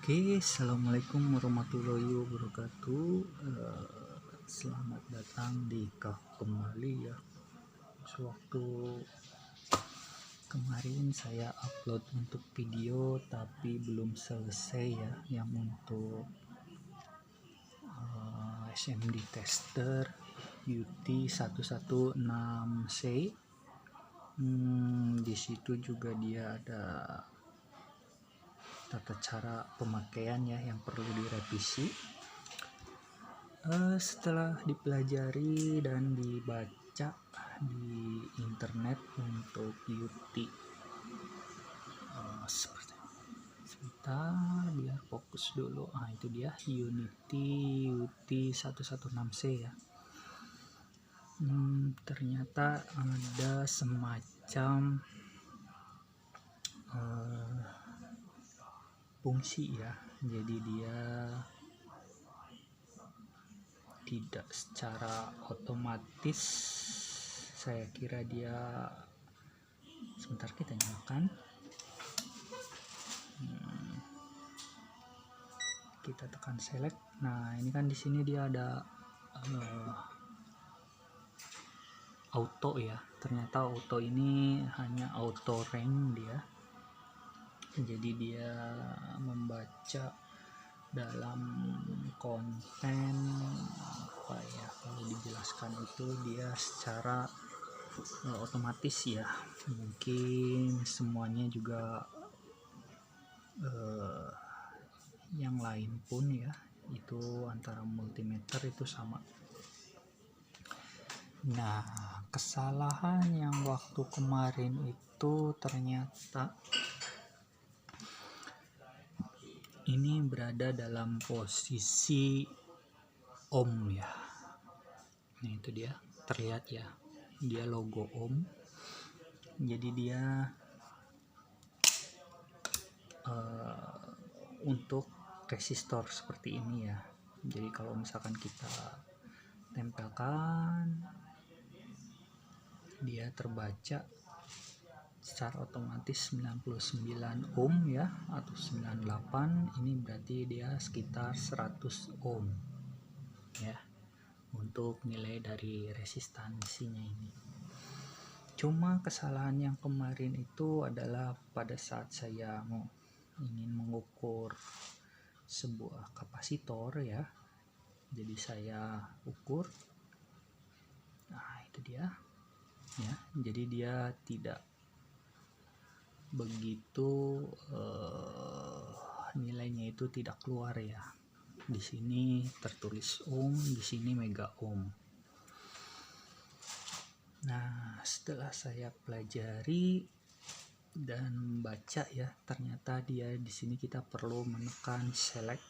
Oke, assalamualaikum warahmatullahi wabarakatuh. Selamat datang di Kak kembali ya. Sewaktu kemarin saya upload untuk video tapi belum selesai ya, yang untuk SMD tester UT 116C. Di situ juga dia ada tata cara pemakaian ya yang perlu direvisi. Setelah dipelajari dan dibaca di internet untuk UT, sebentar biar fokus dulu. Itu dia Unity UT 116C ya. Ternyata ada semacam fungsi ya, jadi dia tidak secara otomatis, saya kira dia, sebentar kita nyalakan, kita tekan select. Nah ini kan di sini dia ada auto ya, ternyata auto ini hanya auto rank dia, jadi dia membaca dalam konten apa ya, kalau dijelaskan itu dia secara otomatis ya. Mungkin semuanya juga yang lain pun ya, itu antara multimeter itu sama. Nah, kesalahan yang waktu kemarin itu ternyata ini berada dalam posisi ohm ya. Nah itu dia, terlihat ya, dia logo ohm. Jadi dia untuk resistor seperti ini ya. Jadi kalau misalkan kita tempelkan, dia terbaca secara otomatis 99 ohm ya, atau 98. Ini berarti dia sekitar 100 ohm ya untuk nilai dari resistansinya ini. Cuma kesalahan yang kemarin itu adalah pada saat saya ingin mengukur sebuah kapasitor ya, jadi saya ukur, nah itu dia ya, jadi dia tidak begitu nilainya itu tidak keluar ya. Di sini tertulis ohm, di sini mega ohm. Nah, setelah saya pelajari dan baca ya, ternyata dia di sini kita perlu menekan select.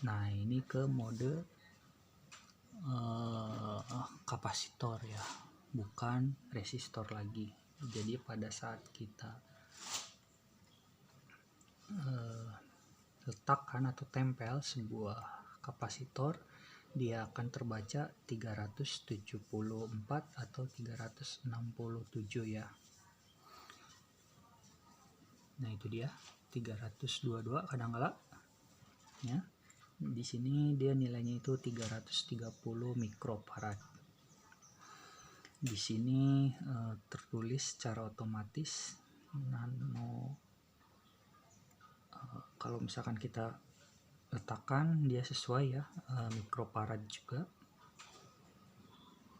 Nah, ini ke mode kapasitor ya, bukan resistor lagi. Jadi pada saat kita letakkan atau tempel sebuah kapasitor, dia akan terbaca 374 atau 367 ya. Nah itu dia 322 kadang-kala ya. Di sini dia nilainya itu 330 mikrofarad. Di sini tertulis secara otomatis nano. Kalau misalkan kita letakkan dia sesuai ya, mikrofarad juga.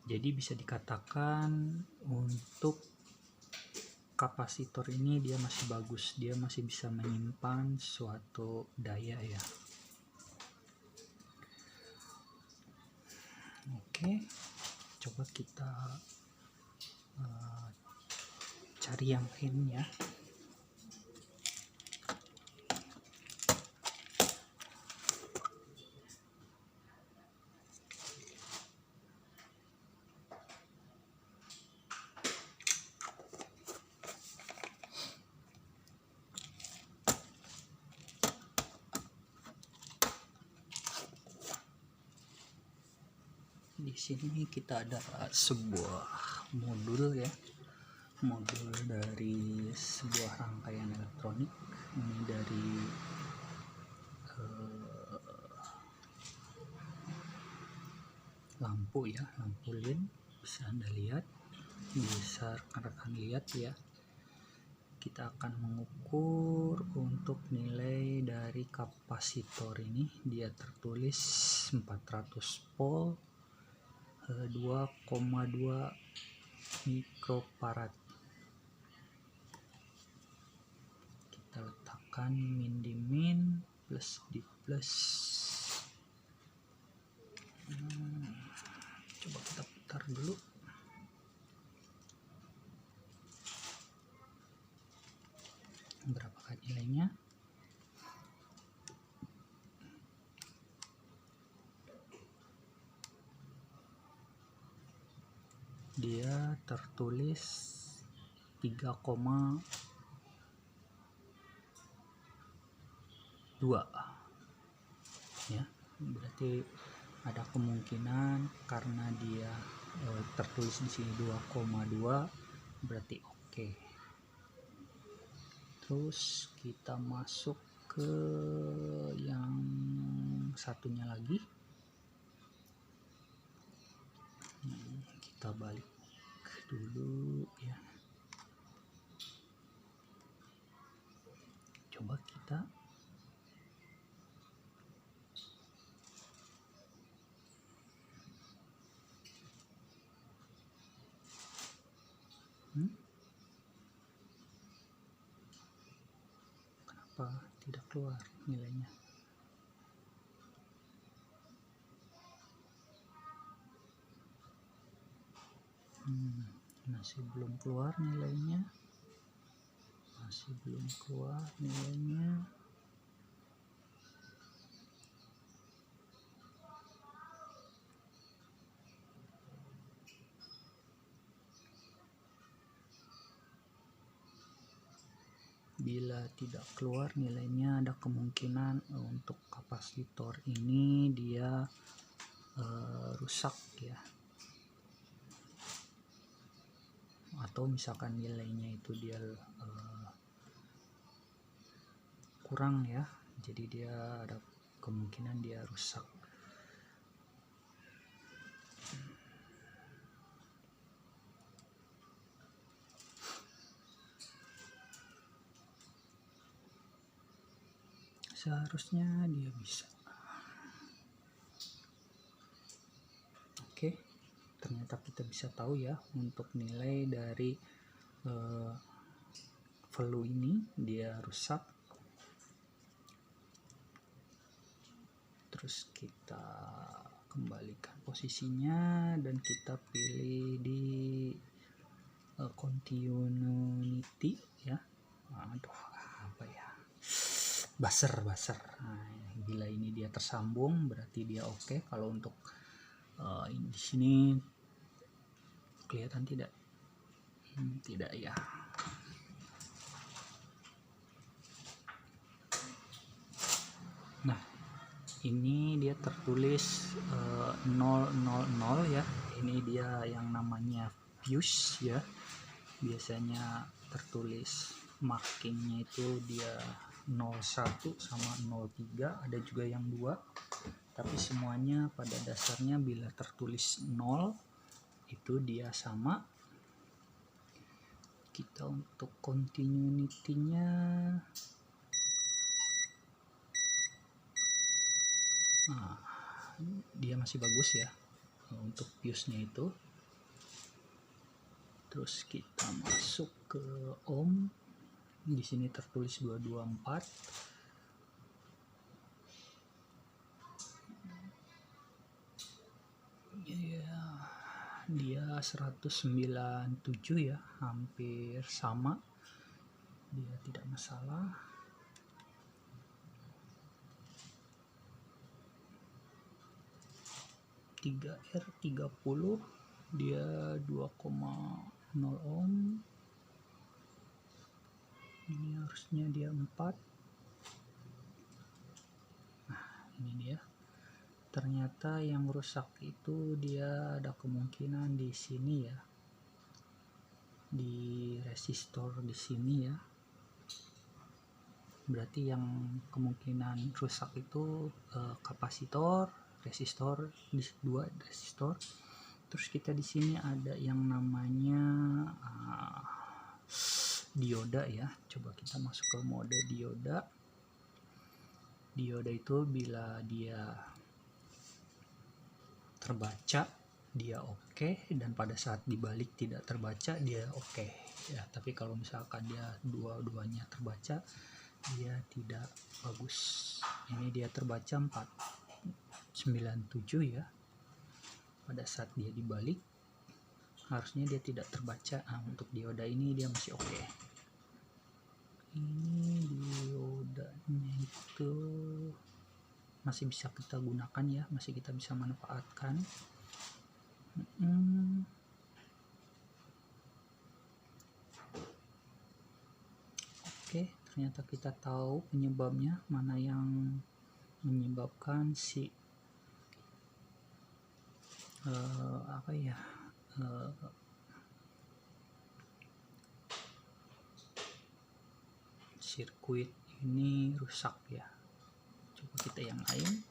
Jadi bisa dikatakan untuk kapasitor ini dia masih bagus, dia masih bisa menyimpan suatu daya ya. Oke, coba kita cari yang lain ya. Di sini kita ada sebuah modul ya, modul dari sebuah rangkaian elektronik. ini dari lampu ya, lampu led bisa Anda lihat, bisa rekan-rekan lihat ya. Kita akan mengukur untuk nilai dari kapasitor ini. Dia tertulis 400 volt 2,2 mikrofarad. Kita letakkan min di min, plus di plus. Coba kita putar dulu. Berapakah nilainya? Dia tertulis 3,2 ya, berarti ada kemungkinan karena dia tertulis di sini 2,2 berarti oke. Terus kita masuk ke yang satunya lagi. Kita balik dulu ya. Coba kita kenapa tidak keluar nilainya? Masih belum keluar nilainya. Bila tidak keluar nilainya, ada kemungkinan untuk kapasitor ini dia rusak ya, atau misalkan nilainya itu dia kurang ya, jadi dia ada kemungkinan dia rusak. Seharusnya dia bisa. Oke, ternyata kita bisa tahu ya untuk nilai dari value ini dia rusak. Terus kita kembalikan posisinya dan kita pilih di continuity ya. Aduh, apa ya, buzzer. Nah, bila ini dia tersambung berarti dia oke. Kalau untuk di sini kelihatan tidak? Tidak ya. Nah, ini dia tertulis 000 ya. Ini dia yang namanya fuse ya. Biasanya tertulis markingnya itu dia 01 sama 03, ada juga yang 2, tapi semuanya pada dasarnya bila tertulis 0 itu dia sama. Kita untuk continuity-nya dia masih bagus ya untuk fuse-nya itu. Terus kita masuk ke ohm. Di sini tertulis 224. Ya, dia 197 ya, hampir sama. Dia tidak masalah. R30 dia 2,0 ohm. Ini harusnya dia 4. Nah, ini dia. Ternyata yang rusak itu dia ada kemungkinan di sini ya, di resistor di sini ya. berarti yang kemungkinan rusak itu kapasitor, resistor, dua resistor. Terus kita di sini ada yang namanya dioda ya. Coba kita masuk ke mode dioda. Dioda itu bila dia terbaca dia oke, dan pada saat dibalik tidak terbaca dia oke ya. Tapi kalau misalkan dia dua-duanya terbaca dia tidak bagus. Ini dia terbaca 497 ya. Pada saat dia dibalik harusnya dia tidak terbaca. Untuk dioda ini dia masih oke. Ini diodanya itu masih bisa kita gunakan ya, masih kita bisa manfaatkan. Oke, ternyata kita tahu penyebabnya, mana yang menyebabkan si sirkuit ini rusak ya. Coba kita yang lain.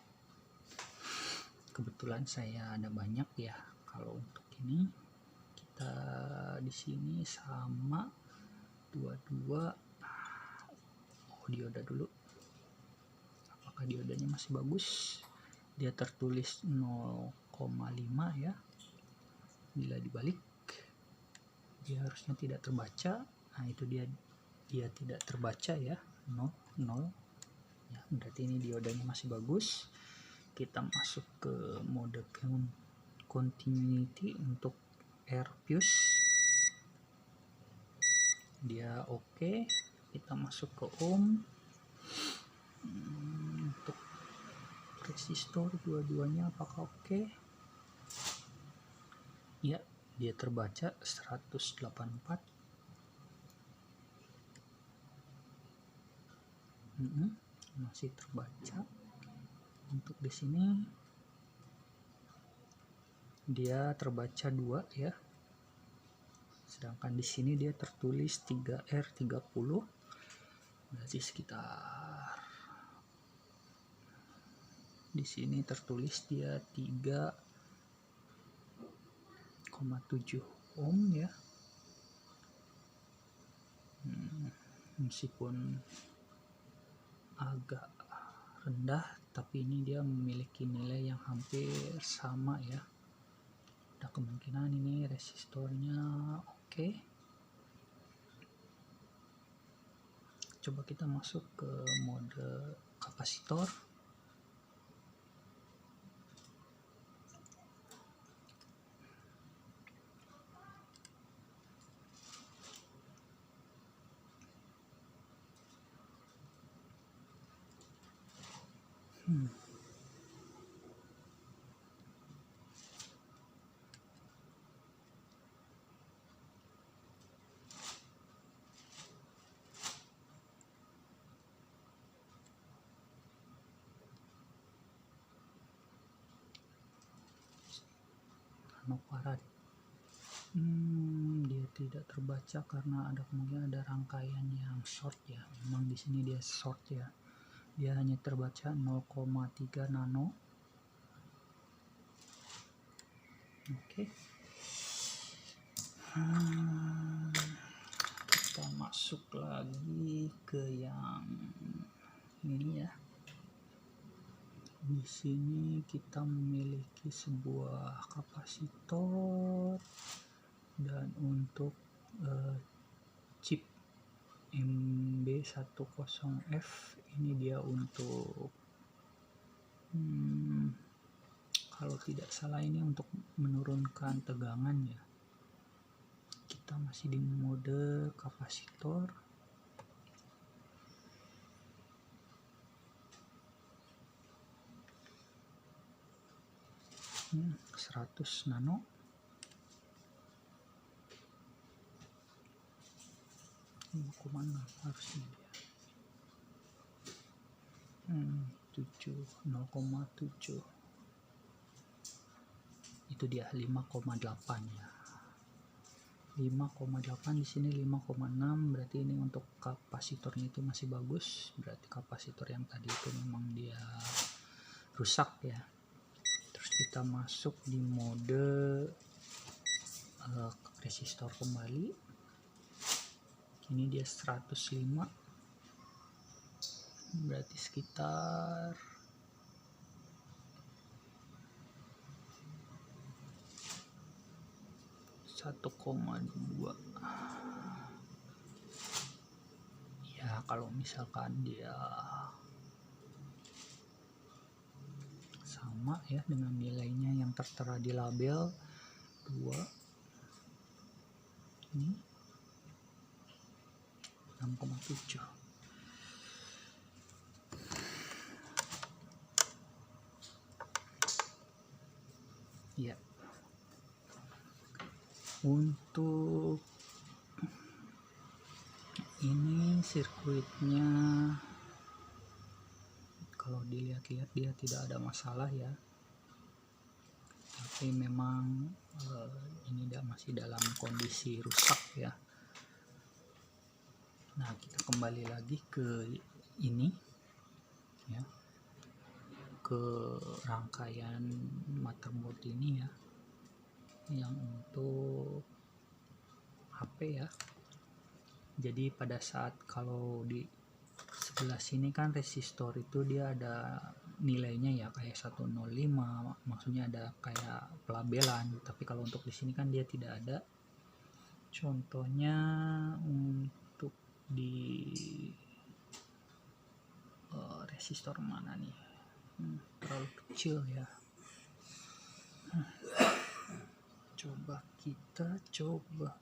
Kebetulan saya ada banyak ya. Kalau untuk ini kita di sini sama dua-dua. Dioda dulu. Apakah diodanya masih bagus? Dia tertulis 0,5 ya. Bila dibalik dia harusnya tidak terbaca. Nah, itu dia tidak terbaca ya. 0 ya, berarti ini diodanya masih bagus. Kita masuk ke mode continuity untuk air fuse. Dia oke. Kita masuk ke ohm. Untuk resistor dua-duanya apakah oke? Ya, dia terbaca 184. Masih terbaca. Untuk di sini dia terbaca 2 ya. Sedangkan di sini dia tertulis 3R30. Berarti sekitar di sini tertulis dia 3,7 ohm ya. Meskipun agak rendah, tapi ini dia memiliki nilai yang hampir sama ya. Ada kemungkinan ini resistornya oke. Coba kita masuk ke mode kapasitor. Nanofarad. Dia tidak terbaca karena ada kemungkinan ada rangkaian yang short ya. Memang di sini dia short ya. Dia hanya terbaca 0,3 nano. Oke. Kita masuk lagi ke yang ini ya. Di sini kita memiliki sebuah kapasitor, dan untuk chip MB10F ini dia untuk kalau tidak salah ini untuk menurunkan tegangan ya. Kita masih di mode kapasitor. Hmm, 100 nano. Kemana harusnya dia? 0,7. Itu dia 5,8 ya. 5,8, di sini 5,6, berarti ini untuk kapasitornya itu masih bagus, berarti kapasitor yang tadi itu memang dia rusak ya. Terus kita masuk di mode resistor kembali, ini dia 105, berarti sekitar 1,2 ya. Kalau misalkan dia sama ya dengan nilainya yang tertera di label 2, ini 6,7 ya. Untuk ini sirkuitnya kalau dilihat-lihat dia tidak ada masalah ya, tapi memang ini masih dalam kondisi rusak ya. Nah, kita kembali lagi ke ini ya, ke rangkaian motherboard ini ya, yang untuk HP ya. Jadi pada saat kalau di sebelah sini kan resistor itu dia ada nilainya ya, kayak 105, maksudnya ada kayak pelabelan, tapi kalau untuk di sini kan dia tidak ada. Contohnya untuk di resistor mana nih, terlalu kecil ya. Kita coba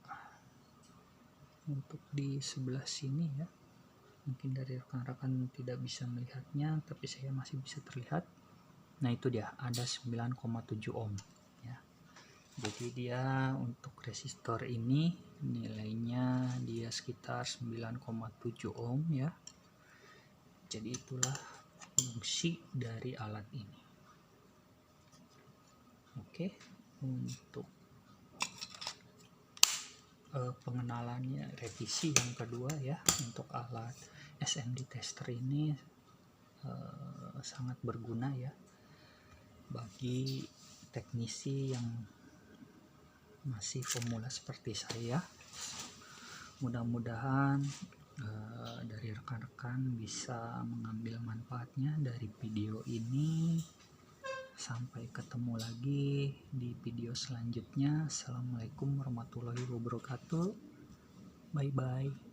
untuk di sebelah sini ya, mungkin dari rekan-rekan tidak bisa melihatnya, tapi saya masih bisa terlihat. Nah, itu dia ada 9,7 ohm ya. Jadi dia untuk resistor ini nilainya dia sekitar 9,7 ohm ya. Jadi itulah fungsi dari alat ini. Oke, untuk pengenalannya, revisi yang kedua ya, untuk alat SMD tester ini sangat berguna ya bagi teknisi yang masih pemula seperti saya. Mudah-mudahan dari rekan-rekan bisa mengambil manfaatnya dari video ini. Sampai ketemu lagi di video selanjutnya. Assalamualaikum warahmatullahi wabarakatuh. Bye bye.